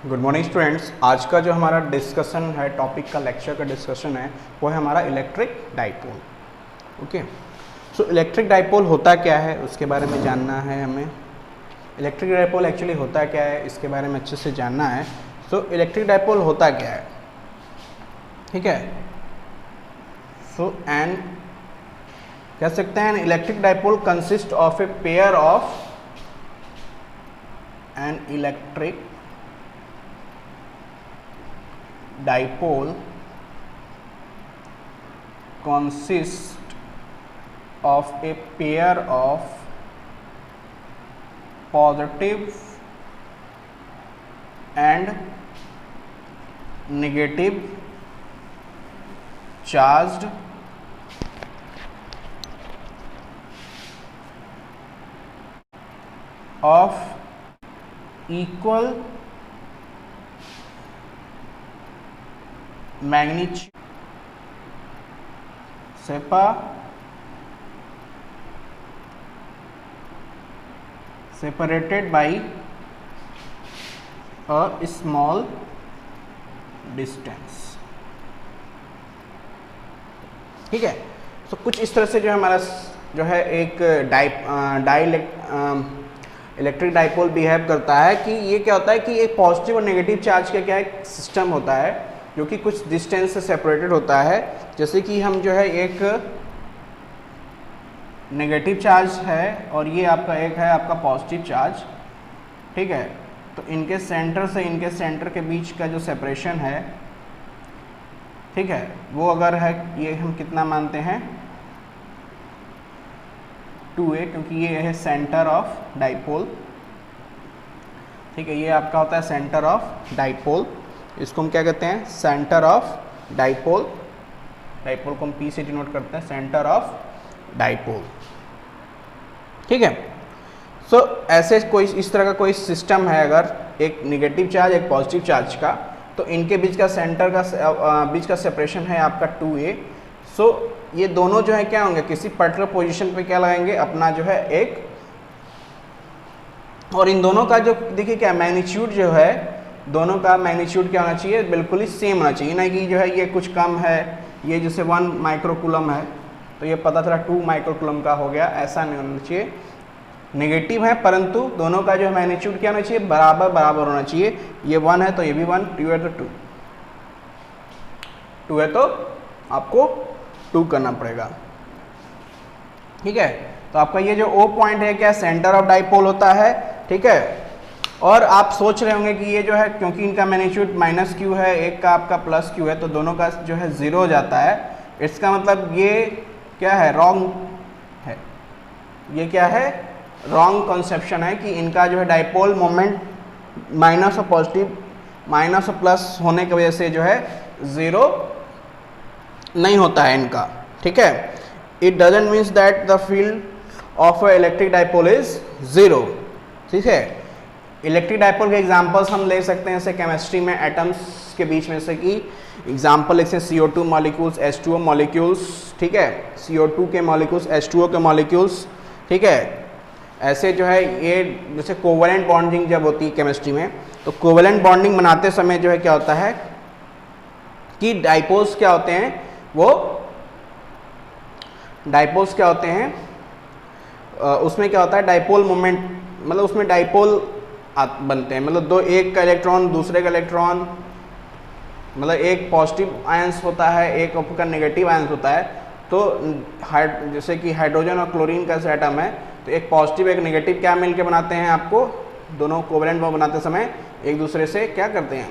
Good morning students. आज का जो हमारा डिस्कशन है, टॉपिक का लेक्चर का डिस्कशन है, वो है हमारा electric dipole. Okay, so electric dipole होता क्या है उसके बारे में जानना है हमें। इलेक्ट्रिक डाइपोल एक्चुअली होता क्या है इसके बारे में अच्छे से जानना है। सो इलेक्ट्रिक डाइपोल होता क्या है, ठीक है। सो एन कह सकते हैं electric dipole consist of a pair of an electric dipole consists of a pair of positive and negative charged of equal magnitude separated by a small distance, ठीक है। तो कुछ इस तरह से जो है हमारा जो है एक इलेक्ट्रिक डाइपोल बिहेव करता है कि ये क्या होता है कि एक पॉजिटिव और नेगेटिव चार्ज का क्या एक सिस्टम होता है जो कि कुछ डिस्टेंस से सेपरेटेड होता है। जैसे कि हम जो है एक नेगेटिव चार्ज है और ये आपका एक है आपका पॉजिटिव चार्ज, ठीक है। तो इनके सेंटर से इनके सेंटर के बीच का जो सेपरेशन है, ठीक है, वो अगर है ये हम कितना मानते हैं 2a, क्योंकि ये है सेंटर ऑफ डाइपोल, ठीक है। ये आपका होता है सेंटर ऑफ डाइपोल, इसको हम क्या कहते हैं सेंटर ऑफ डाइपोल। डाइपोल को हम P से डिनोट करते हैं, सेंटर ऑफ डाइपोल, ठीक है। सो ऐसे कोई इस तरह का कोई सिस्टम है, अगर एक नेगेटिव चार्ज एक पॉजिटिव चार्ज का, तो इनके बीच का सेंटर का बीच का सेपरेशन है आपका 2a। सो ये दोनों जो है क्या होंगे किसी पर्टिकुलर पोजीशन पे क्या लगाएंगे अपना जो है एक, और इन दोनों का जो देखिए क्या मैग्नीट्यूड जो है, दोनों का मैग्नीट्यूड क्या होना चाहिए बिल्कुल ही सेम होना चाहिए, ना कि जो है ये कुछ कम है, ये जैसे 1 माइक्रोकूलम है तो ये पता चला 2 माइक्रोकूलम का हो गया, ऐसा नहीं होना चाहिए। नेगेटिव है परंतु दोनों का जो मैग्नीट्यूड क्या होना चाहिए बराबर बराबर होना चाहिए। ये 1 है तो ये भी 1, 2 है तो 2, 2 है तो आपको 2 करना पड़ेगा, ठीक है। तो आपका ये जो O पॉइंट है क्या सेंटर ऑफ डाइपोल होता है, ठीक है। और आप सोच रहे होंगे कि ये जो है क्योंकि इनका मैग्नीट्यूड -q है, एक का आपका +q है, तो दोनों का जो है 0 हो जाता है। इसका मतलब ये क्या है रॉन्ग है, ये क्या है रॉन्ग कॉन्सेप्शन है कि इनका जो है डाइपोल मोमेंट माइनस और पॉजिटिव माइनस और प्लस होने की वजह से जो है 0 नहीं होता है इनका, ठीक है। It doesn't means that the field of a electric dipole is 0, ठीक है। इलेक्ट्रिक डाइपोल के एग्जांपल्स हम ले सकते हैं जैसे केमिस्ट्री में एटम्स के बीच में से कि एग्जांपल जैसे CO2 मॉलिक्यूल्स, H2O मॉलिक्यूल्स, ठीक है, CO2 के मॉलिक्यूल्स, H2O के मॉलिक्यूल्स, ठीक है। ऐसे जो है ये जैसे कोवेलेंट बॉन्डिंग जब होती है केमिस्ट्री में, तो कोवेलेंट बॉन्डिंग बनाते समय जो है क्या होता है कि डाइपोल्स क्या होते हैं, वो डाइपोल्स क्या होते हैं उसमें क्या होता है डाइपोल मोमेंट, मतलब उसमें डाइपोल बनते हैं, मतलब एक का इलेक्ट्रॉन दूसरे का इलेक्ट्रॉन, मतलब एक पॉजिटिव आयंस होता है एक आपका नेगेटिव आयंस होता है। तो जैसे कि हाइड्रोजन और क्लोरीन का एटम है, तो एक पॉजिटिव एक नेगेटिव क्या मिलके बनाते हैं आपको, दोनों कोवेलेंट बॉन्ड बनाते समय एक दूसरे से क्या करते हैं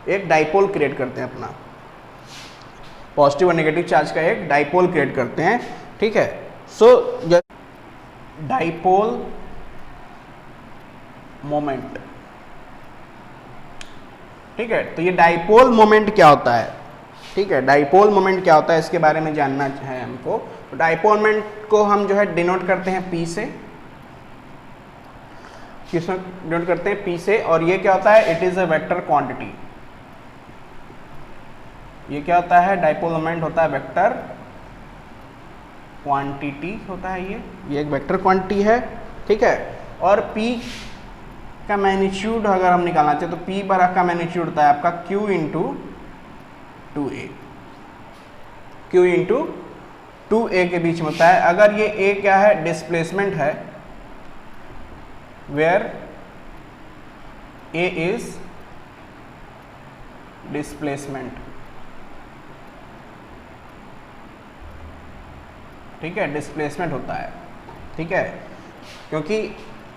एक डाइपोल क्रिएट करते हैं, अपना पॉजिटिव और नेगेटिव चार्ज का एक डाइपोल क्रिएट करते हैं, ठीक है। सो डाइपोल मोमेंट, ठीक है। तो ये डाइपोल मोमेंट क्या होता है, ठीक है, डाइपोल मोमेंट क्या होता है इसके बारे में जानना है हमको। तो डाइपोल मोमेंट को हम जो है डिनोट करते हैं P से, किसमें डिनोट करते हैं P से, और ये क्या होता है it is a vector quantity. ये क्या होता है डाइपोल मोमेंट होता है वेक्टर क्वांटिटी होता है, ये एक वेक्टर क्वांटिटी है, ठीक है। और P का मैग्नीट्यूड अगर हम निकालना चाहें तो P बराबर का मैग्नीट्यूड होता है आपका Q into 2A, Q into 2A के बीच में होता है। अगर ये A क्या है, डिस्प्लेसमेंट है, वेयर A इज डिस्प्लेसमेंट, ठीक है, डिस्प्लेसमेंट होता है, ठीक है, क्योंकि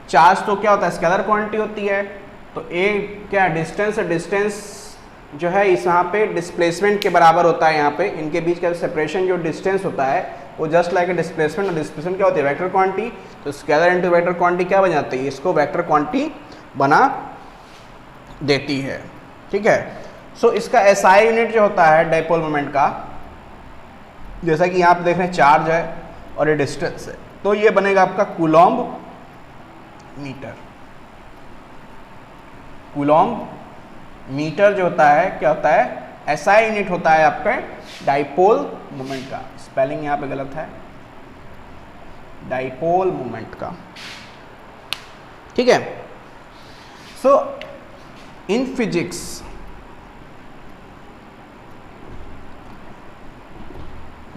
चार्ज तो क्या होता है, स्केलर क्वांटिटी होती है, तो A क्या डिस्टेंस है, डिस्टेंस जो है इस यहाँ पे डिस्प्लेसमेंट के बराबर होता है। यहाँ पे इनके बीच का सेपरेशन जो डिस्टेंस होता है वो जस्ट लाइक ए डिस्प्लेसमेंट, और डिस्प्लेसमेंट क्या होती है, वेक्टर क्वांटिटी, तो स्केलर इनटू वेक्टर क्वांटिटी क्या बन जाती है, इसको वेक्टर क्वांटिटी बना देती है, ठीक है। सो इसका SI यूनिट जो होता है डाइपोल मोमेंट का, जैसा कि यहाँ पे देख रहे हैं चार्ज है और ये डिस्टेंस है, तो ये बनेगा आपका कूलॉम्ब मीटर। कूलॉम्ब मीटर जो होता है क्या होता है, SI यूनिट होता है आपका डाइपोल मोमेंट का। स्पेलिंग यहाँ पे गलत है, डाइपोल मोमेंट का, ठीक है। सो इन फिजिक्स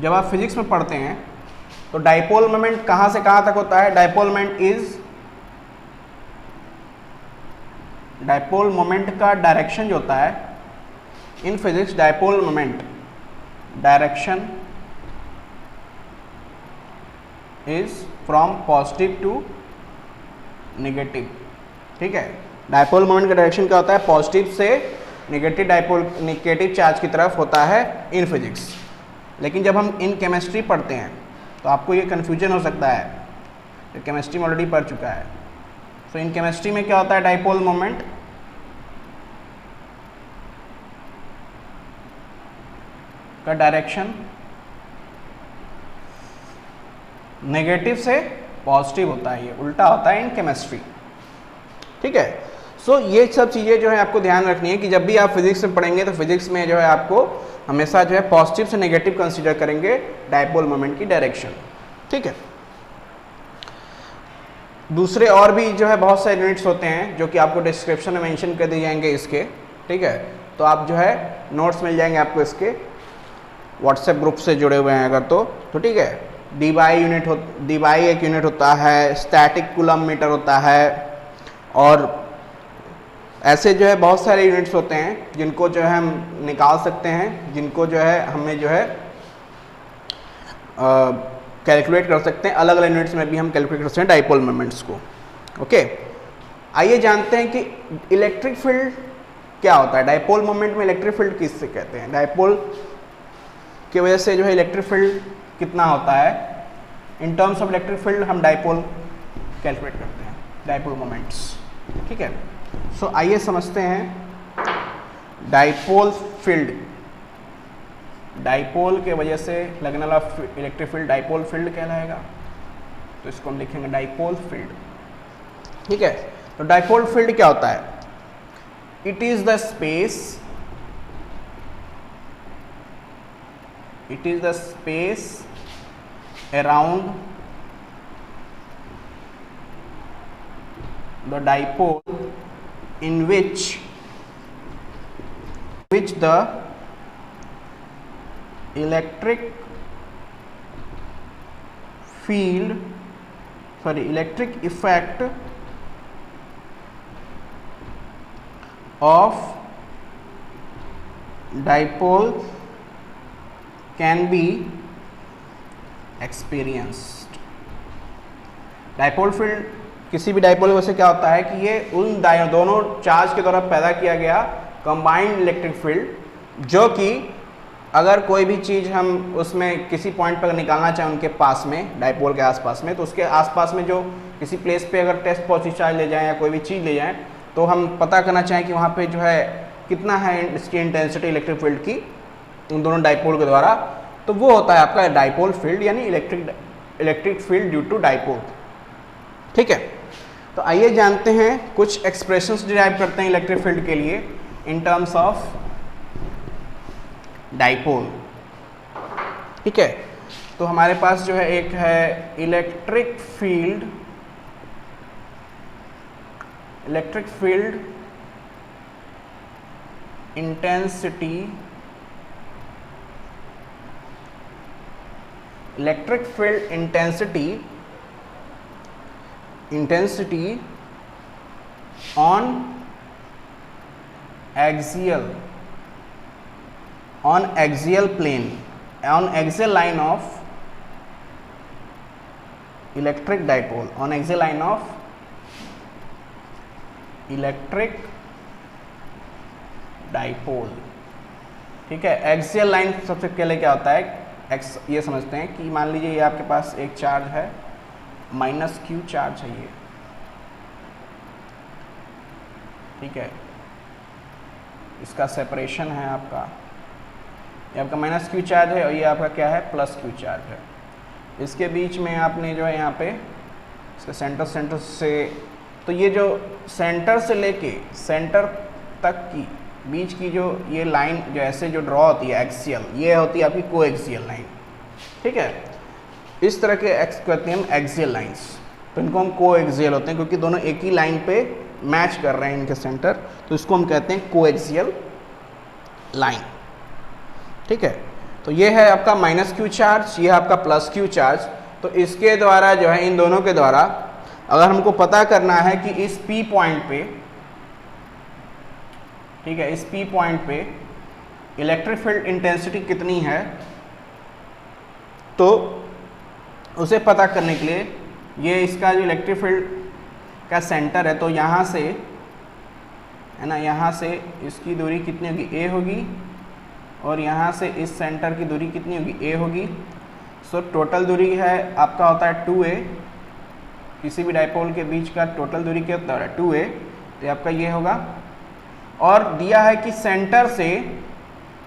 जब आप फिजिक्स में पढ़ते हैं तो डाइपोल मोमेंट कहाँ से कहाँ तक होता है, डाइपोल मोमेंट का डायरेक्शन जो होता है in physics, dipole moment direction is from positive to negative, ठीक है। डाइपोल मोमेंट का डायरेक्शन क्या होता है, पॉजिटिव से नेगेटिव चार्ज की तरफ होता है इन फिजिक्स। लेकिन जब हम इन केमिस्ट्री पढ़ते हैं तो आपको ये कन्फ्यूजन हो सकता है, तो केमिस्ट्री में ऑलरेडी पढ़ चुका है। सो इन केमिस्ट्री में क्या होता है, डाइपोल मोमेंट का डायरेक्शन नेगेटिव से पॉजिटिव होता है, ये उल्टा होता है इन केमिस्ट्री, ठीक है। सो ये सब चीज़ें जो है आपको ध्यान रखनी है कि जब भी आप फिजिक्स में पढ़ेंगे तो फिजिक्स में जो है आपको हमेशा जो है पॉजिटिव से नेगेटिव कंसीडर करेंगे डाइपोल मोमेंट की डायरेक्शन, ठीक है। दूसरे और भी जो है बहुत सारे यूनिट्स होते हैं जो कि आपको डिस्क्रिप्शन में मेंशन कर दिए जाएंगे इसके, ठीक है। तो आप जो है नोट्स मिल जाएंगे आपको इसके, व्हाट्सएप ग्रुप से जुड़े हुए हैं अगर तो ठीक है। डीबाई एक यूनिट होता है, स्टैटिक कूलम मीटर होता है, और ऐसे जो है बहुत सारे यूनिट्स होते हैं जिनको जो है हम निकाल सकते हैं, जिनको जो है हमें जो है कैलकुलेट कर सकते हैं। अलग अलग यूनिट्स में भी हम कैलकुलेट कर सकते हैं डाइपोल मोमेंट्स को, ओके। आइए जानते हैं कि इलेक्ट्रिक फील्ड क्या होता है। डाइपोल मोमेंट में इलेक्ट्रिक फील्ड किससे कहते हैं, डाइपोल की वजह से जो है इलेक्ट्रिक फील्ड कितना होता है, in terms of electric field हम डाइपोल कैलकुलेट करते हैं, डाइपोल मोमेंट्स, ठीक है। सो आइए समझते हैं डाइपोल फील्ड। डाइपोल के वजह से लगने वाला इलेक्ट्रिक फील्ड डाइपोल फील्ड कहलाएगा, तो इसको हम लिखेंगे डाइपोल फील्ड, ठीक है। तो डाइपोल फील्ड क्या होता है, it is the space around the dipole in which the electric effect of dipole can be experienced। Dipole field किसी भी डाइपोल वजह से क्या होता है कि ये उन दोनों चार्ज के द्वारा पैदा किया गया कंबाइंड इलेक्ट्रिक फील्ड, जो कि अगर कोई भी चीज़ हम उसमें किसी पॉइंट पर निकालना चाहें उनके पास में, डाइपोल के आसपास में, तो उसके आसपास में जो किसी प्लेस पे अगर टेस्ट पॉजिटिव चार्ज ले जाएं या कोई भी चीज़ ले जाएं, तो हम पता करना चाहें कि वहाँ पे जो है कितना है इसकी इंटेंसिटी इलेक्ट्रिक फील्ड की उन दोनों डाइपोल के द्वारा, तो वो होता है आपका डाइपोल फील्ड, यानी electric field due to dipole, ठीक है। तो आइए जानते हैं कुछ एक्सप्रेशंस डिराइव करते हैं इलेक्ट्रिक फील्ड के लिए इन टर्म्स ऑफ डाइपोल, ठीक है। तो हमारे पास जो है एक है electric field electric field intensity, electric field intensity on axial plane, on axial line of electric dipole, on axial line of electric dipole। ठीक है, एक्सियल लाइन सबसे पहले क्या होता है, एक्स ये समझते हैं कि मान लीजिए ये आपके पास एक चार्ज है, माइनस क्यू चार्ज है ये, ठीक है, इसका सेपरेशन है आपका, ये आपका माइनस क्यू चार्ज है और ये आपका क्या है, प्लस क्यू चार्ज है। इसके बीच में आपने जो है यहाँ पे इसके सेंटर से, तो ये जो सेंटर से लेके सेंटर तक की बीच की जो ये लाइन जो ऐसे जो ड्रॉ होती है एक्सियल, ये होती है आपकी कोएक्सियल लाइन। ठीक है, इस तरह के एक्स कहते हैं हम एक्सियल लाइंस, तो इनको हम कोएक्सियल होते हैं क्योंकि दोनों एक ही लाइन पे मैच कर रहे हैं इनके सेंटर, तो इसको हम कहते हैं कोएक्सियल लाइन। ठीक है, तो ये है आपका माइनस क्यू चार्ज, ये है आपका प्लस क्यू चार्ज। तो इसके द्वारा जो है, इन दोनों के द्वारा अगर हमको पता करना है कि इस P पॉइंट पे, ठीक है, इस P पॉइंट पे इलेक्ट्रिक फील्ड इंटेंसिटी कितनी है, तो उसे पता करने के लिए ये इसका जो इलेक्ट्रिक फील्ड का सेंटर है, तो यहाँ से है ना, यहाँ से इसकी दूरी कितनी होगी, a होगी, और यहाँ से इस सेंटर की दूरी कितनी होगी, a होगी। सो टोटल दूरी है आपका होता है 2a, किसी भी डाइपोल के बीच का टोटल दूरी क्या होता है 2a, तो आपका ये होगा। और दिया है कि सेंटर से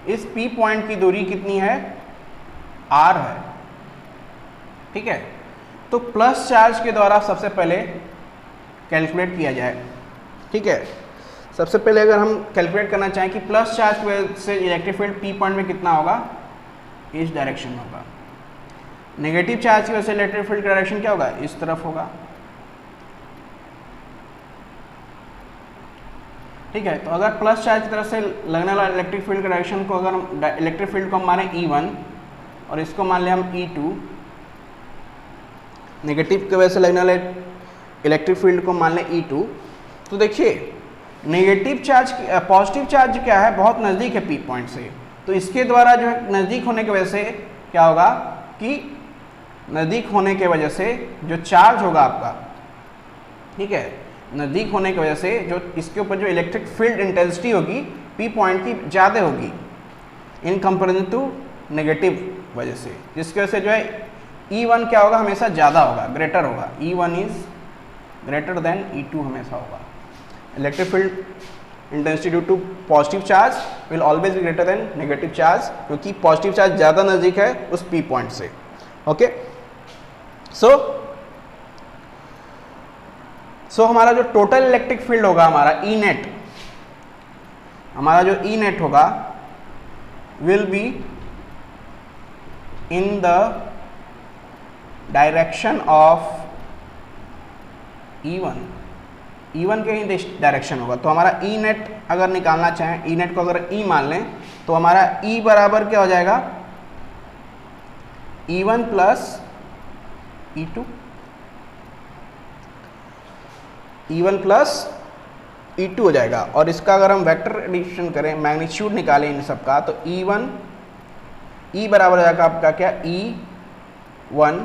इस P पॉइंट की दूरी कितनी है, r है। ठीक है, तो प्लस चार्ज के द्वारा सबसे पहले कैलकुलेट किया जाए। ठीक है, सबसे पहले अगर हम कैलकुलेट करना चाहें कि प्लस चार्ज की वजह से इलेक्ट्रिक फील्ड P पॉइंट में कितना होगा, इस डायरेक्शन में होगा। नेगेटिव चार्ज की वजह से इलेक्ट्रिक फील्ड का डायरेक्शन क्या होगा, इस तरफ होगा। ठीक है, तो अगर प्लस चार्ज की तरफ से लगने वाला इलेक्ट्रिक फील्ड का डायरेक्शन को, अगर हम इलेक्ट्रिक फील्ड को हम माने E1 और इसको मान लें हम E2, नेगेटिव की वजह से लगने वाले इलेक्ट्रिक फील्ड को मान लें E2, तो देखिए नेगेटिव चार्ज, पॉजिटिव चार्ज क्या है, बहुत नज़दीक है P पॉइंट से, तो इसके द्वारा जो है नज़दीक होने की वजह से क्या होगा कि नज़दीक होने की वजह से जो चार्ज होगा आपका, ठीक है, नज़दीक होने की वजह से जो इसके ऊपर जो इलेक्ट्रिक फील्ड इंटेंसिटी होगी P पॉइंट की ज़्यादा होगी इन कंपेरिजन टू नेगेटिव वजह से, जिसकी वजह से जो है E1 क्या होगा, हमेशा ज़्यादा होगा, ग्रेटर होगा। E1 is greater than E2 हमेशा होगा। Electric field intensity due to positive charge will always be greater than negative charge, क्योंकि पॉजिटिव चार्ज ज़्यादा नज़दीक है उस P पॉइंट से। ओके, सो हमारा जो टोटल इलेक्ट्रिक फील्ड होगा, हमारा E नेट, हमारा जो E नेट होगा will be in the direction of E1 के ही डायरेक्शन होगा। तो हमारा E नेट अगर निकालना चाहें, E नेट को अगर E मान लें, तो हमारा E बराबर क्या हो जाएगा, E1 plus E2, E1 plus E2 हो जाएगा। और इसका अगर हम वेक्टर एडिशन करें, मैग्नीट्यूड निकालें इन सब का, तो E बराबर हो जाएगा आपका क्या, E1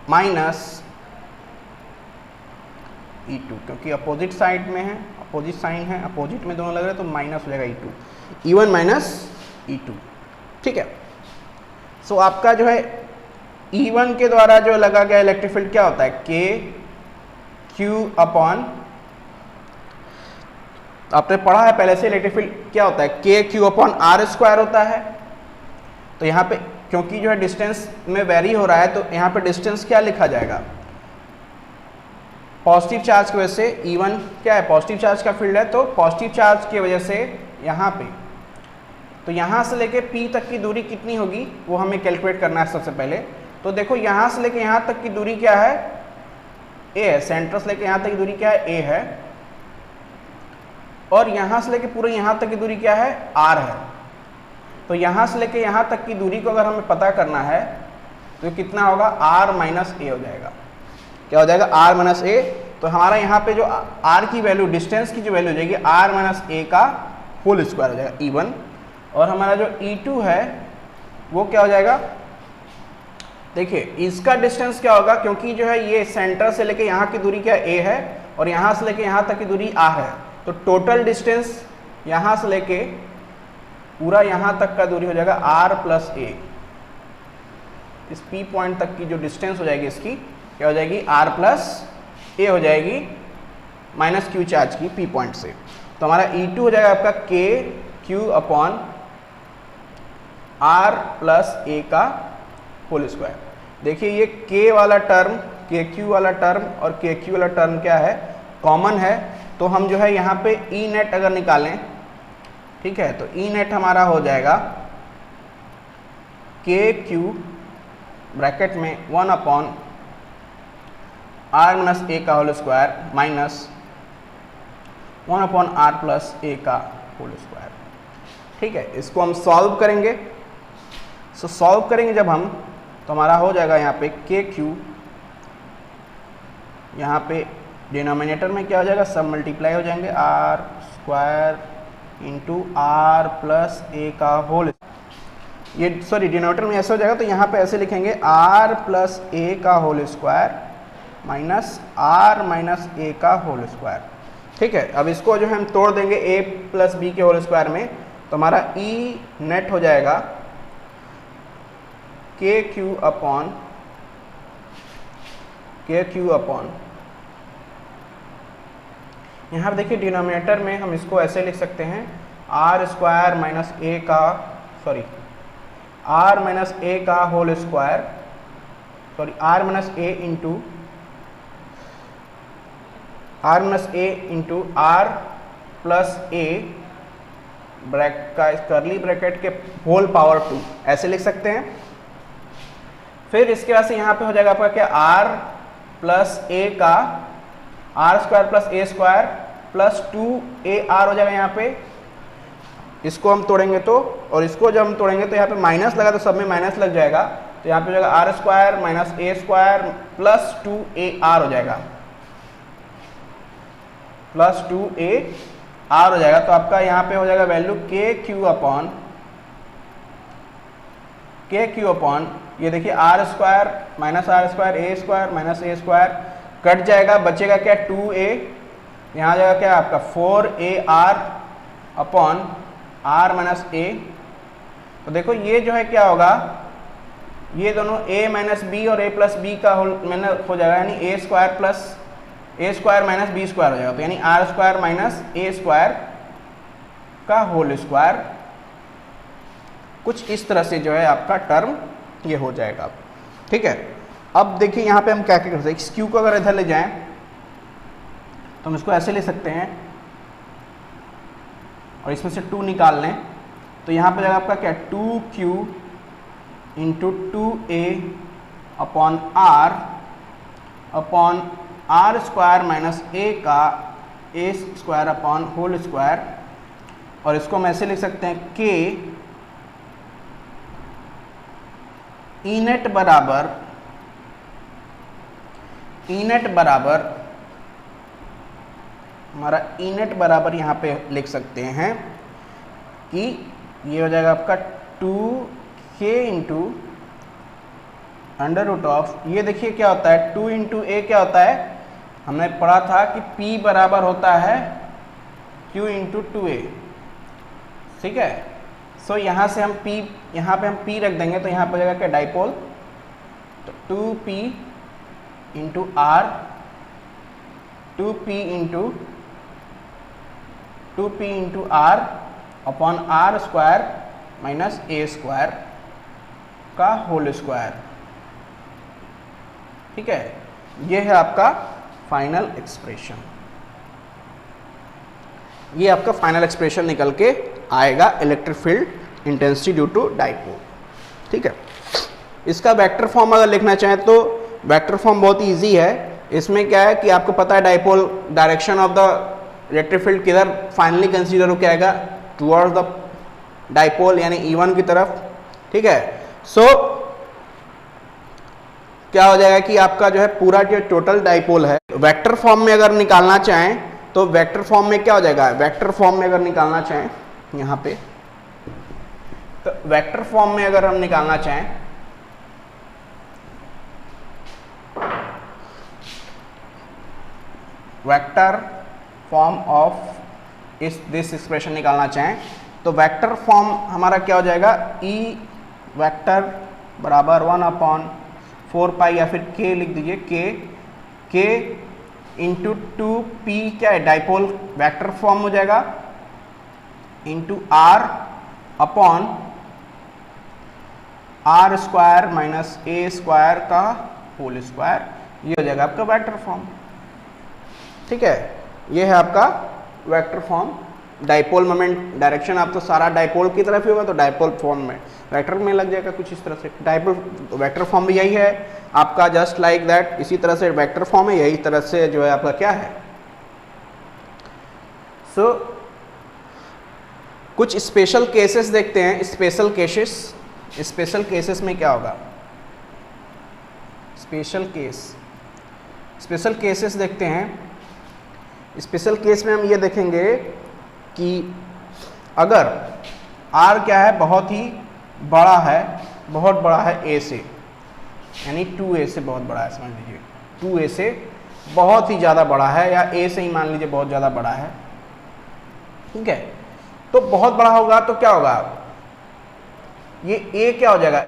माइनस E2, क्योंकि अपोजिट साइड में है, अपोजिट साइन है, अपोजिट में दोनों लग रहे हैं, तो माइनस हो जाएगा E2, E1 माइनस E2। ठीक है, सो आपका जो है E1 के द्वारा जो लगा गया इलेक्ट्रिक फील्ड क्या होता है, KQ अपॉन, आपने पढ़ा है पहले से इलेक्ट्रिक फील्ड क्या होता है, KQ अपॉन R स्क्वायर होता है। तो यहाँ पे क्योंकि जो है डिस्टेंस में वेरी हो रहा है, तो यहाँ पे डिस्टेंस क्या लिखा जाएगा, पॉजिटिव चार्ज की वजह से E1 क्या है, पॉजिटिव चार्ज का फील्ड है, तो पॉजिटिव चार्ज की वजह से यहाँ पे, तो यहाँ से लेके P तक की दूरी कितनी होगी वो हमें कैलकुलेट करना है सबसे पहले। तो देखो यहाँ से लेके यहाँ तक की दूरी क्या है, ए है, सेंटर से लेके यहाँ तक की दूरी क्या है, ए है, और यहाँ से लेके पूरे यहाँ तक की दूरी क्या है, आर है। तो यहाँ से लेके यहाँ तक की दूरी को अगर हमें पता करना है तो कितना होगा, आर माइनस ए हो जाएगा। क्या हो जाएगा, आर माइनस ए। तो हमारा यहाँ पे जो आर की वैल्यू, डिस्टेंस की जो वैल्यू हो जाएगी, आर माइनस ए का होल स्क्वायर हो जाएगा, E1। और हमारा जो E2 है वो क्या हो जाएगा, देखिए इसका डिस्टेंस क्या होगा, क्योंकि जो है ये सेंटर से लेके यहाँ की दूरी क्या ए है और यहाँ से लेके यहाँ तक की दूरी आर है, तो टोटल डिस्टेंस यहाँ से लेके पूरा यहाँ तक का दूरी हो जाएगा आर प्लस ए। इस पी पॉइंट तक की जो डिस्टेंस हो जाएगी इसकी क्या हो जाएगी, आर प्लस ए हो जाएगी, माइनस क्यू चार्ज की पी पॉइंट से। तो हमारा E2 हो जाएगा आपका के Q upon R plus A का होल स्क्वायर। देखिए ये के वाला टर्म, के क्यू वाला टर्म और के क्यू वाला टर्म क्या है, कॉमन है। तो हम जो है यहाँ पे ई नेट अगर निकालें, ठीक है, तो ई नेट हमारा हो जाएगा के क्यू ब्रैकेट में 1 अपॉन आर माइनस ए का whole square minus 1 upon R plus A का होल स्क्वायर। ठीक है, इसको हम सॉल्व करेंगे। सॉल्व करेंगे जब हम, तो हमारा हो जाएगा यहाँ पे के क्यू, यहाँ पे डिनोमिनेटर में क्या हो जाएगा, सब मल्टीप्लाई हो जाएंगे, R square into R plus A का होल, ये सॉरी डिनोमिनेटर में ऐसे हो जाएगा, तो यहाँ पे ऐसे लिखेंगे आर प्लस ए का whole square minus R minus A का होल स्क्वायर। ठीक है, अब इसको जो हम तोड़ देंगे ए प्लस बी के होल स्क्वायर में, तो हमारा ई नेट हो जाएगा के क्यू अपॉन यहाँ पर देखिए डिनोमिनेटर में हम इसको ऐसे लिख सकते हैं, आर स्क्वायर माइनस ए का, सॉरी आर माइनस ए का whole square, sorry R minus A into R plus A curly bracket के होल पावर 2 ऐसे लिख सकते हैं। फिर इसके बाद से यहाँ पे हो जाएगा आपका क्या, आर प्लस ए का R square plus A square plus 2AR हो जाएगा यहाँ पे। इसको हम तोड़ेंगे तो, और इसको जब हम तोड़ेंगे तो यहाँ पे माइनस लगा तो सब में माइनस लग जाएगा, तो यहाँ पे हो जाएगा R square minus A square plus 2AR हो जाएगा, प्लस 2AR हो जाएगा। तो आपका यहाँ पे हो जाएगा वैल्यू के क्यू अपॉन ये देखिए R square minus R square A square minus A square cut जाएगा, बचेगा क्या 2a, यहाँ जाएगा क्या आपका 4AR अपॉन आर माइनस ए। तो देखो ये जो है क्या होगा, ये दोनों a माइनस बी और a प्लस बी का होल हो जाएगा, यानी a square minus B square हो जाएगा, तो यानी R square minus A square का होल स्क्वायर। कुछ इस तरह से जो है आपका टर्म ये हो जाएगा। ठीक है, अब देखिए यहाँ पे हम क्या क्या कर सकते हैं, इस क्यू को अगर इधर ले जाएं तो हम इसको ऐसे ले सकते हैं और इसमें से 2 निकाल लें, तो यहाँ पे जाएगा आपका क्या 2Q into 2A upon R square minus A का A square upon whole square. और इसको हम ऐसे लिख सकते हैं के ई नेट बराबर हमारा ई नेट बराबर यहाँ पे लिख सकते हैं कि ये हो जाएगा आपका 2K into under root of, ये देखिए क्या होता है 2 इंटू ए क्या होता है, हमने पढ़ा था कि P बराबर होता है Q इंटू 2A। ठीक है, सो यहाँ से हम P, यहाँ पे हम P रख देंगे तो यहाँ पर जाएगा क्या डाइपोल, तो 2P into R 2P into R upon R square minus A square का होल स्क्वायर। ठीक है, ये है आपका फाइनल एक्सप्रेशन, ये आपका फाइनल एक्सप्रेशन निकल के आएगा electric field intensity due to dipole. ठीक है, इसका वेक्टर फॉर्म अगर लिखना चाहें तो वेक्टर फॉर्म बहुत इजी है, इसमें क्या है कि आपको पता है dipole direction of the electric field किधर फाइनली कंसीडर हो क्या आएगा, टुवर्ड्स द डाइपोल यानी E1 की तरफ। ठीक है, सो क्या हो जाएगा कि आपका जो है पूरा जो टोटल डाइपोल है वेक्टर फॉर्म में अगर निकालना चाहें तो वेक्टर फॉर्म में क्या हो जाएगा, वेक्टर फॉर्म में अगर निकालना चाहें यहाँ पे, तो वेक्टर फॉर्म में अगर हम निकालना चाहें vector form of this expression निकालना चाहें तो वेक्टर फॉर्म हमारा क्या हो जाएगा, E वेक्टर बराबर 1/4 पाई या फिर K लिख दीजिए, K इंटू 2P क्या है डाइपोल वेक्टर फॉर्म हो जाएगा into R upon R square minus A square का होल स्क्वायर, ये हो जाएगा आपका वेक्टर फॉर्म। ठीक है, ये है आपका vector form. Dipole moment direction आप तो सारा डाइपोल की तरफ ही होगा तो डाइपोल फॉर्म में वेक्टर में लग जाएगा कुछ इस तरह से। डाइपोल वेक्टर फॉर्म भी यही है आपका, जस्ट लाइक दैट, इसी तरह से वेक्टर फॉर्म है, यही तरह से जो है आपका क्या है। सो कुछ स्पेशल केसेस देखते हैं, स्पेशल केसेस में क्या होगा, स्पेशल केसेस देखते हैं। स्पेशल केस में हम ये देखेंगे कि अगर R क्या है, बहुत ही बड़ा है, बहुत बड़ा है A से, यानी 2A से बहुत बड़ा है, समझ लीजिए 2A से बहुत ही ज़्यादा बड़ा है, या A से ही मान लीजिए बहुत ज़्यादा बड़ा है। ठीक है, तो बहुत बड़ा होगा तो क्या होगा, ये A क्या हो जाएगा,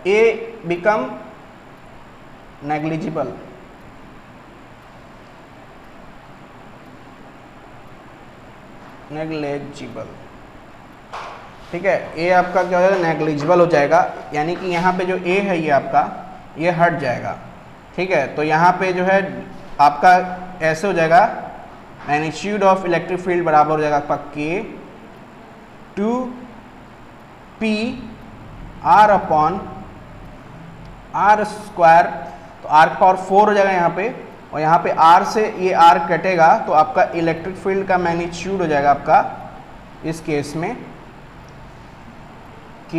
A बिकम नेग्लिजिबल। ठीक है, ए आपका क्या हो जाएगा, नेग्लिजिबल हो जाएगा, यानी कि यहाँ पे जो ए है ये आपका ये हट जाएगा। ठीक है, तो यहाँ पे जो है आपका ऐसे हो जाएगा, मैग्नीट्यूड ऑफ इलेक्ट्रिक फील्ड बराबर हो जाएगा आपका K 2P R upon R square, तो R पावर 4 हो जाएगा यहाँ पे, और यहाँ पे R से ये R कटेगा तो आपका इलेक्ट्रिक फील्ड का मैग्नीट्यूड हो जाएगा आपका इस केस में K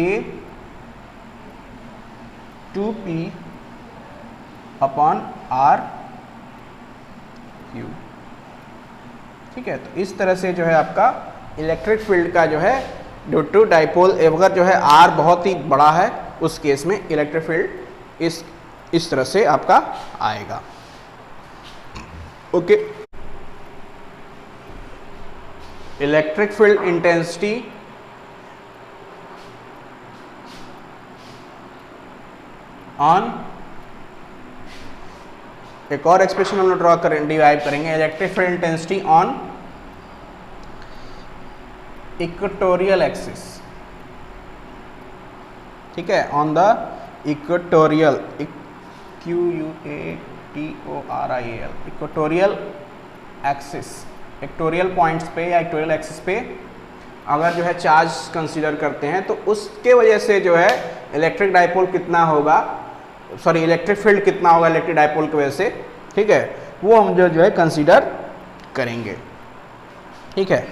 2P upon R Q. ठीक है, तो इस तरह से जो है आपका इलेक्ट्रिक फील्ड का जो है ड्यू टू डाइपोल, अगर जो है R बहुत ही बड़ा है उस केस में इलेक्ट्रिक फील्ड इस तरह से आपका आएगा। Okay, electric field intensity on, एक और एक्सप्रेशन हम लोग ड्रॉ करें, डिराइव करेंगे, electric field intensity on equatorial axis. ठीक है, on the equatorial, QUATORIAL, equatorial axis, equatorial points पे या इक्वेटोरियल एक्सिस पे अगर जो है चार्ज कंसीडर करते हैं तो उसके वजह से जो है इलेक्ट्रिक डाइपोल कितना होगा, सॉरी इलेक्ट्रिक फील्ड कितना होगा इलेक्ट्रिक डाइपोल की वजह से। ठीक है, वो हम जो है कंसीडर करेंगे। ठीक है,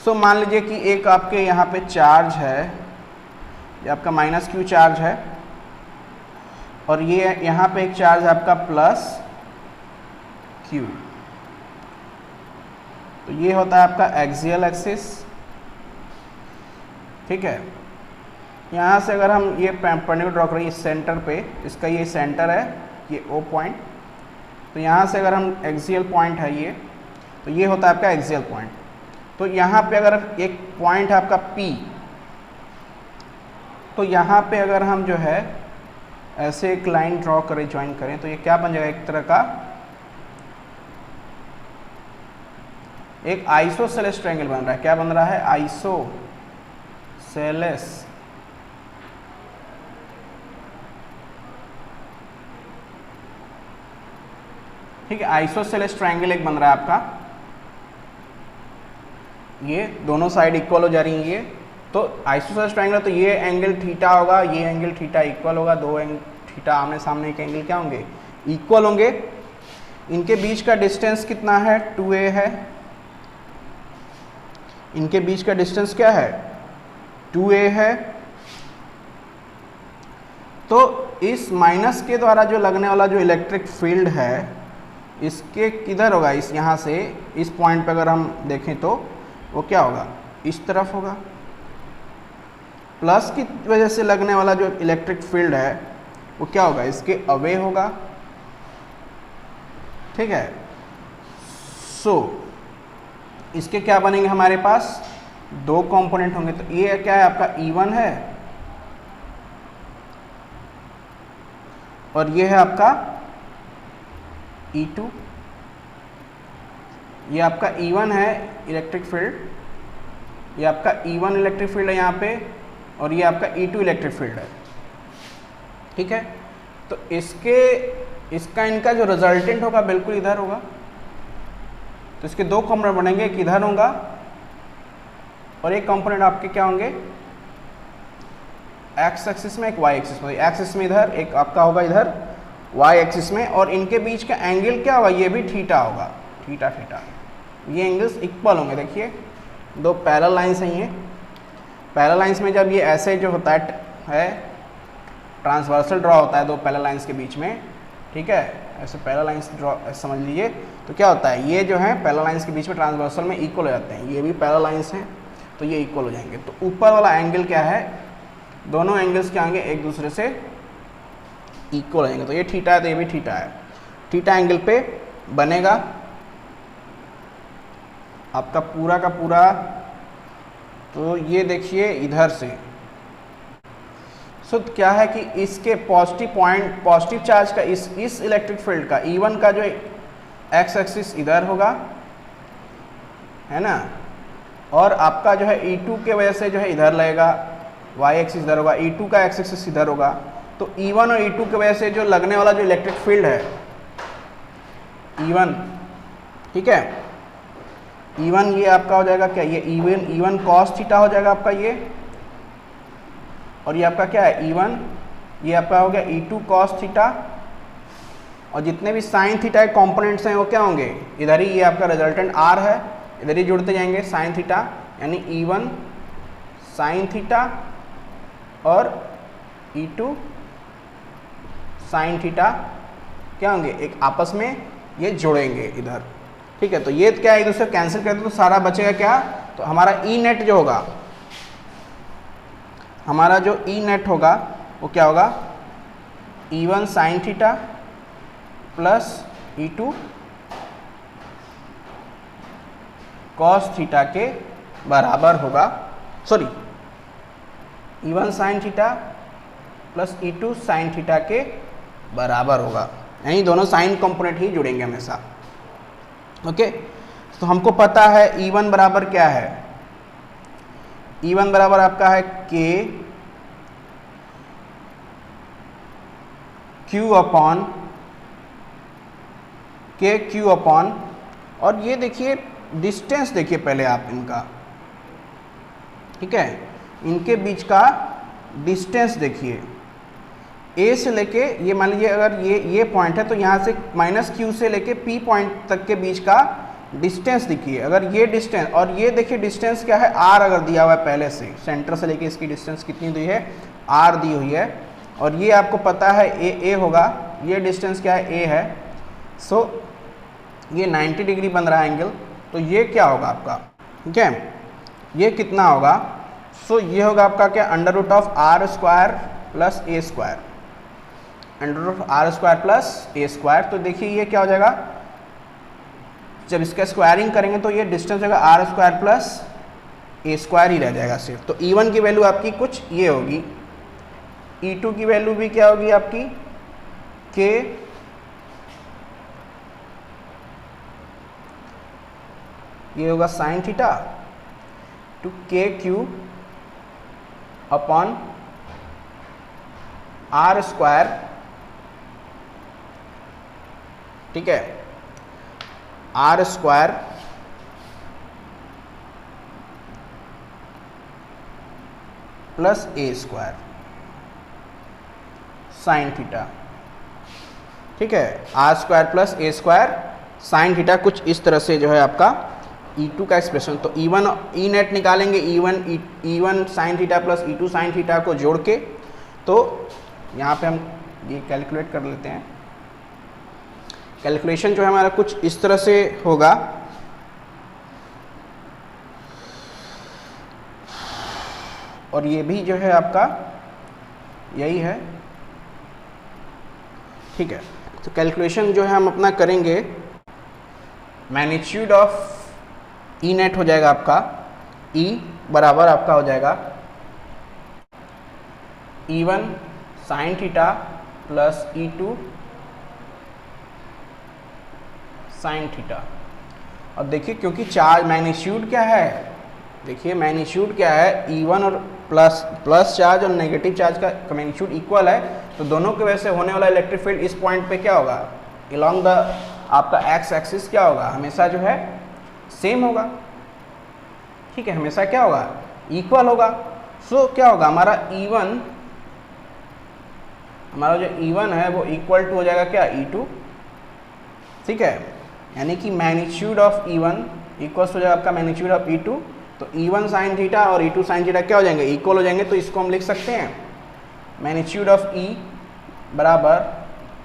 सो मान लीजिए कि एक आपके यहाँ पे चार्ज है, ये आपका -Q चार्ज है, और ये यहाँ पे एक चार्ज आपका +Q, तो ये होता है आपका एक्सियल एक्सिस। ठीक है, यहाँ से अगर हम ये परपेंडिकुलर ड्रॉ करें इस सेंटर पे, इसका ये सेंटर है, ये O पॉइंट, तो यहाँ से अगर हम एक्सियल पॉइंट है ये, तो ये होता है आपका एक्सियल पॉइंट। तो यहाँ पे अगर एक पॉइंट है आपका P, तो यहाँ पे अगर हम जो है ऐसे एक लाइन ड्रॉ करें, ज्वाइन करें, तो ये क्या बन जाएगा, एक तरह का एक आइसोसेलेस ट्रायंगल बन रहा है। क्या बन रहा है, आइसोसेलेस। ठीक है, आइसोसेलेस ट्रायंगल एक बन रहा है आपका, ये दोनों साइड इक्वल हो जा रही हैं ये, तो आइसोसेलेस ट्रायंगल, तो ये एंगल थीटा होगा, ये एंगल थीटा इक्वल होगा, दो एंगल थीटा आमने सामने के एंगल क्या होंगे, इक्वल होंगे। इनके बीच का डिस्टेंस कितना है, 2a है। इनके बीच का डिस्टेंस क्या है, 2a है। तो इस माइनस के द्वारा जो लगने वाला जो इलेक्ट्रिक फील्ड है इसके किधर होगा, इस यहाँ से इस पॉइंट पे अगर हम देखें तो वो क्या होगा, इस तरफ होगा। प्लस की वजह से लगने वाला जो इलेक्ट्रिक फील्ड है वो क्या होगा, इसके अवे होगा। ठीक है, सो इसके क्या बनेंगे, हमारे पास दो कंपोनेंट होंगे। तो ये क्या है, आपका E1 है और ये है आपका E2। ये आपका E1 है इलेक्ट्रिक फील्ड, ये आपका E1 इलेक्ट्रिक फील्ड है यहाँ पे, और ये आपका E2 इलेक्ट्रिक फील्ड है। ठीक है, तो इसका इनका जो रिजल्टेंट होगा बिल्कुल इधर होगा। तो इसके दो कंपोनेंट बनेंगे, एक इधर होगा और एक कंपोनेंट आपके क्या होंगे, एक्स एक्सिस में, एक वाई एक्सिस में। एक्स एक्सिस में इधर, एक आपका होगा इधर वाई एक्सिस में, और इनके बीच का एंगल क्या होगा, ये भी थीटा होगा, थीटा थीटा। ये एंगल्स इक्वल होंगे। देखिए दो पैरेलल लाइंस हैं, ये पैरेलल लाइंस में जब ये ऐसे जो होता है ट्रांसवर्सल ड्रॉ होता है दो पैरेलल लाइंस के बीच में, ठीक है, ऐसे पैरेलल लाइंस ड्रॉ समझ लीजिए, तो क्या होता है, ये जो है पैरेलल लाइंस के बीच में ट्रांसवर्सल में इक्वल हो जाते हैं। ये भी पैरेलल लाइंस हैं तो ये इक्वल हो जाएंगे। तो ऊपर वाला एंगल क्या है, दोनों एंगल्स क्या होंगे, एक दूसरे से इक्वल हो जाएंगे। तो ये थीटा है तो ये भी थीटा है, थीटा एंगल पे बनेगा आपका पूरा का पूरा। तो ये देखिए इधर से सो क्या है कि इसके पॉजिटिव पॉइंट, पॉजिटिव चार्ज का इस इलेक्ट्रिक फील्ड का E1 का जो एक्स एक्सिस इधर होगा, है ना, और आपका जो है E2 के वजह से जो है इधर लगेगा, वाई एक्सिस इधर होगा, E2 का एक्स एक्सिस इधर होगा। तो E1 और E2 की वजह से जो लगने वाला जो इलेक्ट्रिक फील्ड है E1, ठीक है, E1 ये आपका हो जाएगा क्या, ये E1 cos थीटा हो जाएगा आपका ये, और ये आपका क्या है E1, ये आपका हो गया E2 cos थीटा, और जितने भी साइन थीटा के कंपोनेंट्स हैं वो क्या होंगे, इधर ही ये आपका रिजल्टेंट R है, इधर ही जुड़ते जाएंगे साइन थीटा, यानी E1 साइन थीटा और E2 साइन थीटा क्या होंगे, एक आपस में ये जुड़ेंगे इधर। ठीक है, तो ये क्या है, एक दूसरे कैंसिल करते तो सारा बचेगा क्या, तो हमारा ई नेट जो होगा, हमारा जो ई नेट होगा वो क्या होगा, E1 sine theta plus E2 cos theta के बराबर होगा, sorry E1 sine theta plus E2 sine theta के बराबर होगा, यानी दोनों साइन कंपोनेंट ही जुड़ेंगे हमेशा। ओके, तो हमको पता है E1 बराबर क्या है, E1 बराबर आपका है K Q अपॉन, और ये देखिए डिस्टेंस देखिए पहले आप इनका, ठीक है, इनके बीच का डिस्टेंस देखिए, A से लेके ये मान लीजिए अगर ये पॉइंट है तो यहाँ से -Q से लेके P पॉइंट तक के बीच का डिस्टेंस देखिए। अगर ये डिस्टेंस, और ये देखिए डिस्टेंस क्या है, R अगर दिया हुआ है पहले से, सेंटर से लेके इसकी डिस्टेंस कितनी दी है, R दी हुई है, और ये आपको पता है A होगा, ये डिस्टेंस क्या है, A है। सो ये 90 डिग्री बन रहा है एंगल, तो ये क्या होगा आपका, ठीक है, ये कितना होगा, सो ये होगा आपका क्या, √R² plus A², √R² plus A²। तो देखिए ये क्या हो जाएगा, जब इसका स्क्वायरिंग करेंगे तो ये डिस्टेंस होगा R² प्लस A² ही रह जाएगा सिर्फ। तो E1 की वैल्यू आपकी कुछ ये होगी, E2 की वैल्यू भी क्या होगी आपकी K ये होगा sine theta two KQ upon R², ठीक है, R² plus A² sign theta. ठीक है, R square plus A square sine theta, कुछ इस तरह से जो है आपका E2 का एक्सप्रेशन। तो E1 ई नेट निकालेंगे, E1 sine theta plus E2 sine theta को जोड़ के, तो यहाँ पे हम ये कैलकुलेट कर लेते हैं। कैलकुलेशन जो है हमारा कुछ इस तरह से होगा, और ये भी जो है आपका यही है, ठीक है। तो कैलकुलेशन जो है हम अपना करेंगे, मैग्नीट्यूड ऑफ ई नेट हो जाएगा आपका, E बराबर आपका हो जाएगा E1 sine theta plus E2 sine theta. अब देखिए, क्योंकि चार्ज मैग्नीट्यूड क्या है, देखिए मैग्नीट्यूड क्या है, E1 और प्लस चार्ज और नेगेटिव चार्ज का मैग्नीट्यूड इक्वल है, तो दोनों की वजह से होने वाला इलेक्ट्रिक फील्ड इस पॉइंट पे क्या होगा, अलोंग द आपका एक्स एक्सिस क्या होगा, हमेशा जो है सेम होगा, ठीक है, हमेशा क्या होगा, इक्वल होगा। सो क्या होगा, हमारा E1, हमारा जो E1 है वो इक्वल टू हो जाएगा क्या, E2, ठीक है, यानी कि मैग्नीट्यूड ऑफ E1 इक्वल्स हो जाएगा आपका मैग्नीट्यूड ऑफ E2। तो E1 साइन थीटा और E2 साइन थीटा क्या हो जाएंगे, इक्वल हो जाएंगे। तो इसको हम लिख सकते हैं मैग्नीट्यूड ऑफ E बराबर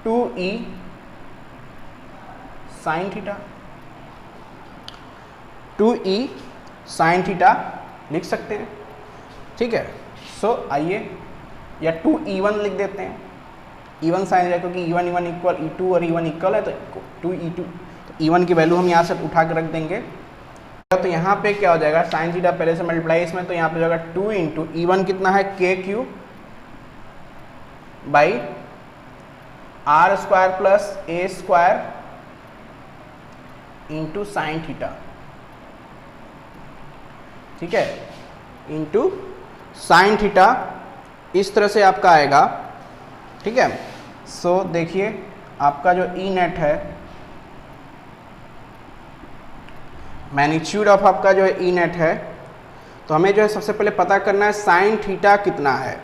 2E sine theta, 2E sine theta लिख सकते हैं, ठीक है। सो आइए, या 2E1 लिख देते हैं, E1 साइन थीटा, क्योंकि E1 इक्वल E2 और E1 इक्वल है, तो 2E2, तो E1 की वैल्यू हम यहाँ से उठा के रख देंगे। तो यहाँ पे क्या हो जाएगा, साइन थीटा पहले से मल्टीप्लाई इसमें, तो यहाँ पे हो जाएगा 2 इंटू E1 कितना है, KQ by R square plus A square into sine theta, ठीक है, इंटू साइन थीटा, इस तरह से आपका आएगा, ठीक है। सो देखिए आपका जो ई नेट है, मैग्नीट्यूड ऑफ आपका जो है ई नेट है, तो हमें जो है सबसे पहले पता करना है साइन थीटा कितना है,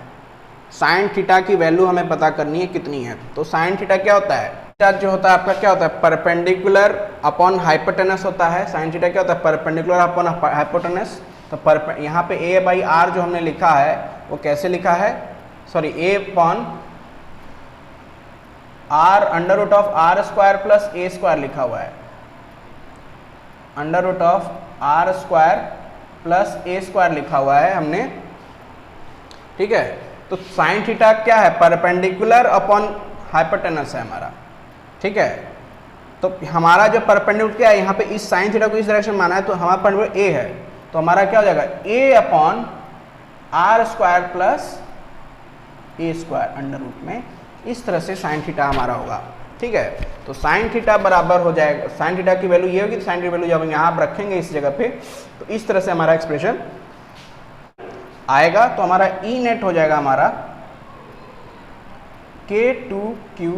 साइन थीटा की वैल्यू हमें पता करनी है कितनी है। तो साइन थीटा क्या होता है, थीटा जो होता है आपका क्या होता है, परपेंडिकुलर अपॉन हाइपोटेनस होता है। साइन थीटा क्या होता है, परपेंडिकुलर अपॉन हाइपोटेनस। तो यहाँ पे A बाई आर जो हमने लिखा है वो कैसे लिखा है, sorry A upon R under root of R square plus A square लिखा हुआ है, under root of R square plus A square लिखा हुआ है हमने, ठीक है। तो साइन थीटा क्या है, परपेंडिकुलर अपॉन हाइपोटेनस है हमारा, ठीक है। तो हमारा जो परपेंडिकुलर क्या है, यहाँ पे इस साइन थीटा को इस डायरेक्शन माना है, तो हमारा परपेंडिकुलर ए है, तो हमारा क्या हो जाएगा, A upon R square plus A square under root में, इस तरह से साइन थीटा हमारा होगा, ठीक है। तो साइन थीटा बराबर हो जाएगा, साइन थीटा की वैल्यू ये होगी, तो साइन थीटा वैल्यू जब हम यहाँ पर रखेंगे इस जगह पे, तो इस तरह से हमारा एक्सप्रेशन आएगा। तो हमारा ई नेट हो जाएगा हमारा K2Q,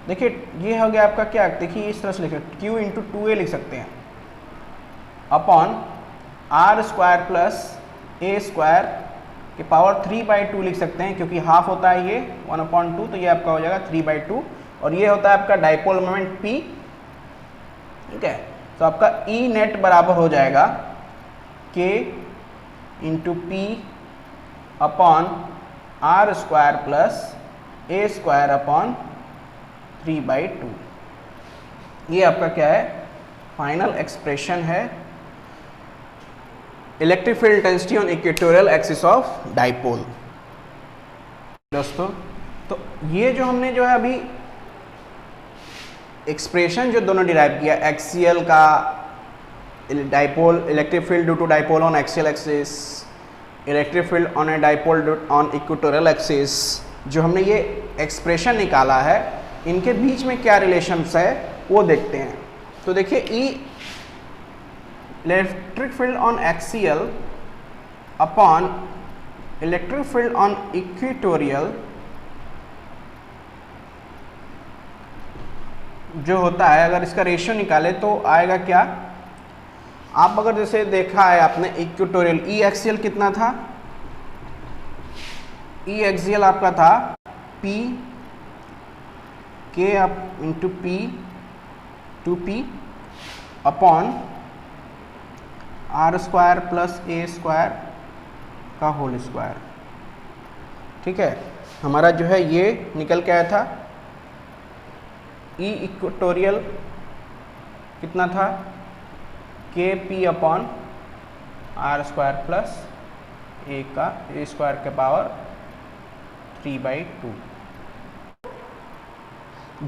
देखिए ये हो गया आपका क्या, देखिए इस तरह से लिखे Q इंटू 2A लिख सकते हैं, upon R square plus A square के पावर 3/2 लिख सकते हैं, क्योंकि हाफ होता है ये 1/2, तो ये आपका हो जाएगा 3/2, और ये होता है आपका डाइपोल मोमेंट P, ठीक है। तो आपका ई नेट बराबर हो जाएगा K into P upon R square plus A square upon 3/2। ये आपका क्या है, फाइनल एक्सप्रेशन है electric field intensity on equatorial axis of dipole. दोस्तों, तो ये जो हमने जो है अभी एक्सप्रेशन जो दोनों डिराइव किया, एक्सियल का dipole, electric field due to dipole on axial axis, electric field on a dipole on equatorial axis, जो हमने ये एक्सप्रेशन निकाला है, इनके बीच में क्या रिलेशंस है वो देखते हैं। तो देखिए E electric field on axial upon electric field on equatorial जो होता है, अगर इसका रेशियो निकाले तो आएगा क्या, आप अगर जैसे देखा है आपने इक्वेटोरियल, ई एक्सियल कितना था, ई एक्सियल आपका था P के अप into P two P upon R square plus A square का होल स्क्वायर। ठीक है, हमारा जो है ये निकल के आया था ई इक्वेटोरियल कितना था, K P upon R square plus A का ए स्क्वायर के पावर 3/2।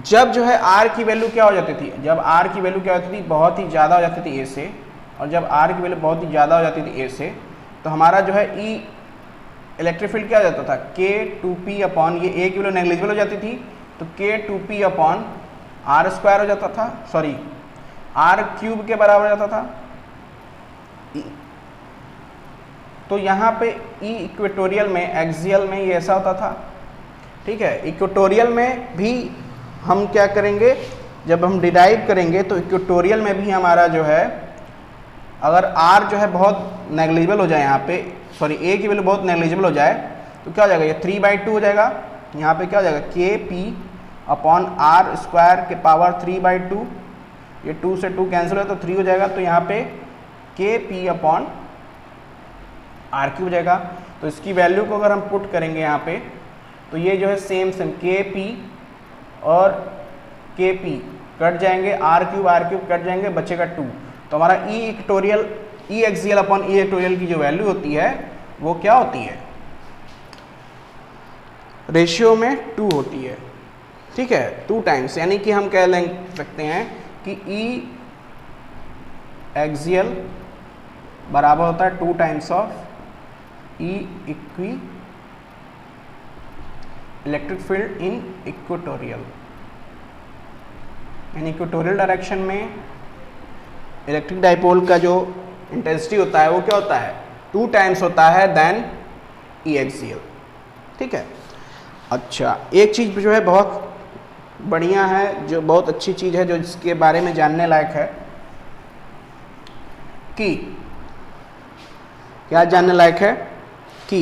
जब जो है आर की वैल्यू क्या हो जाती थी, जब आर की वैल्यू क्या होती थी, बहुत ही ज़्यादा हो जाती थी ए से, और जब आर की वैल्यू बहुत ही ज़्यादा हो जाती थी ए से, तो हमारा जो है ई इलेक्ट्रिक फील्ड क्या हो जाता था, K2P अपॉन, ये ए की वैल्यू नेग्लिजिबल हो जाती थी, तो K2P अपॉन आर स्क्वायर हो जाता था, सॉरी आर क्यूब के बराबर हो जाता था। तो यहाँ पे ई इक्वेटोरियल में, एक्सियल में ये ऐसा होता था। ठीक है, इक्वेटोरियल में भी हम क्या करेंगे, जब हम डिराइव करेंगे तो इक्वेटोरियल में भी हमारा जो है, अगर आर जो है बहुत नेग्लिजिबल हो जाए, यहाँ पे सॉरी ए की वैल्यू बहुत नेग्लिजिबल हो जाए, तो क्या हो जाएगा, ये 3/2 हो जाएगा। यहाँ पे क्या हो जाएगा, KP अपॉन आर स्क्वायर के पावर 3/2, ये 2 से 2 कैंसिल हो तो 3 हो जाएगा, तो यहाँ पे KP अपॉन आर क्यूब हो जाएगा। तो इसकी वैल्यू को अगर हम पुट करेंगे यहाँ पे, तो ये जो है सेम KP और KP कट जाएंगे, आर क्यूब कट जाएंगे, बचेगा 2। तो हमारा ई इक्वेटोरियल, ई एक्सियल अपॉन ई इक्वेटोरियल की जो वैल्यू होती है वो क्या होती है, रेशियो में 2 होती है। ठीक है, 2 टाइम्स, यानी कि हम कह सकते हैं कि ई एक्सियल बराबर होता है 2 times of E equi electric field in equatorial. यानी इक्वेटोरियल डायरेक्शन में इलेक्ट्रिक डाइपोल का जो इंटेंसिटी होता है वो क्या होता है, 2 टाइम्स होता है देन ई एक्सियल। ठीक है, अच्छा एक चीज़ जो है बहुत बढ़िया है, जो बहुत अच्छी चीज़ है, जो इसके बारे में जानने लायक है, कि क्या जानने लायक है, कि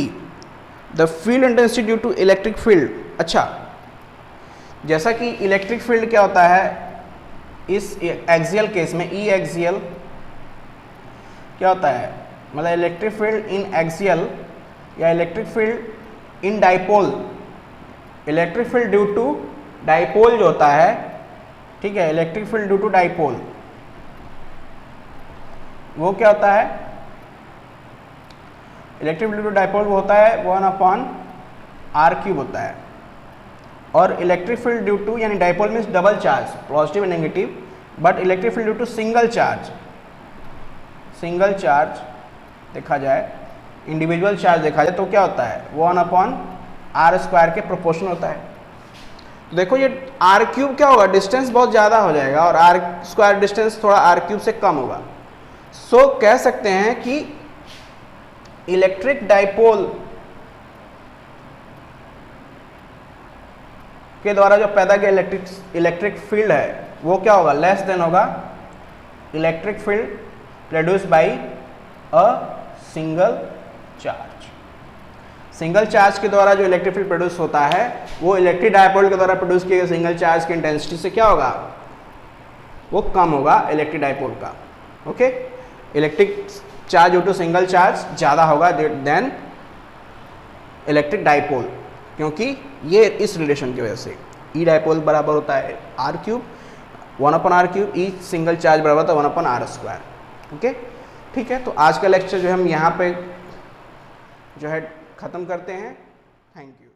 the field intensity due to electric field. अच्छा, जैसा कि इलेक्ट्रिक फील्ड क्या होता है इस एक्सियल केस में, ई एक्सियल क्या होता है, मतलब इलेक्ट्रिक फील्ड इन एक्सियल या electric field in dipole, electric field due to dipole जो होता है, ठीक है, electric field due to dipole वो क्या होता है, electric field due to dipole वो होता है 1/r³ होता है। और इलेक्ट्रिक फील्ड ड्यू टू, यानी dipole means double charge, positive and negative, but electric field due to single charge देखा जाए, इंडिविजुअल चार्ज देखा जाए, तो क्या होता है, 1/r² के प्रोपोर्शन होता है। तो देखो ये r³ क्या होगा, डिस्टेंस बहुत ज़्यादा हो जाएगा, और r² डिस्टेंस थोड़ा r³ से कम होगा। सो कह सकते हैं कि इलेक्ट्रिक डाइपोल के द्वारा जो पैदा किया इलेक्ट्रिक फील्ड है वो क्या होगा, लेस देन होगा electric field produce by a single charge. Single charge के द्वारा जो इलेक्ट्रिक फील्ड प्रोड्यूस होता है वो इलेक्ट्रिक डाइपोल के द्वारा प्रोड्यूस किए गए सिंगल चार्ज की इंटेंसिटी से क्या होगा, वो कम होगा इलेक्ट्रिक डाइपोल का। Okay, electric charge due to single charge ज़्यादा होगा देन इलेक्ट्रिक डाइपोल, क्योंकि ये इस रिलेशन की वजह से ई डाइपोल बराबर होता है r³, 1/r³, ई सिंगल चार्ज बराबर होता है 1/r²। ओके, ठीक है, तो आज का लेक्चर जो है हम यहाँ पे जो है ख़त्म करते हैं। Thank you.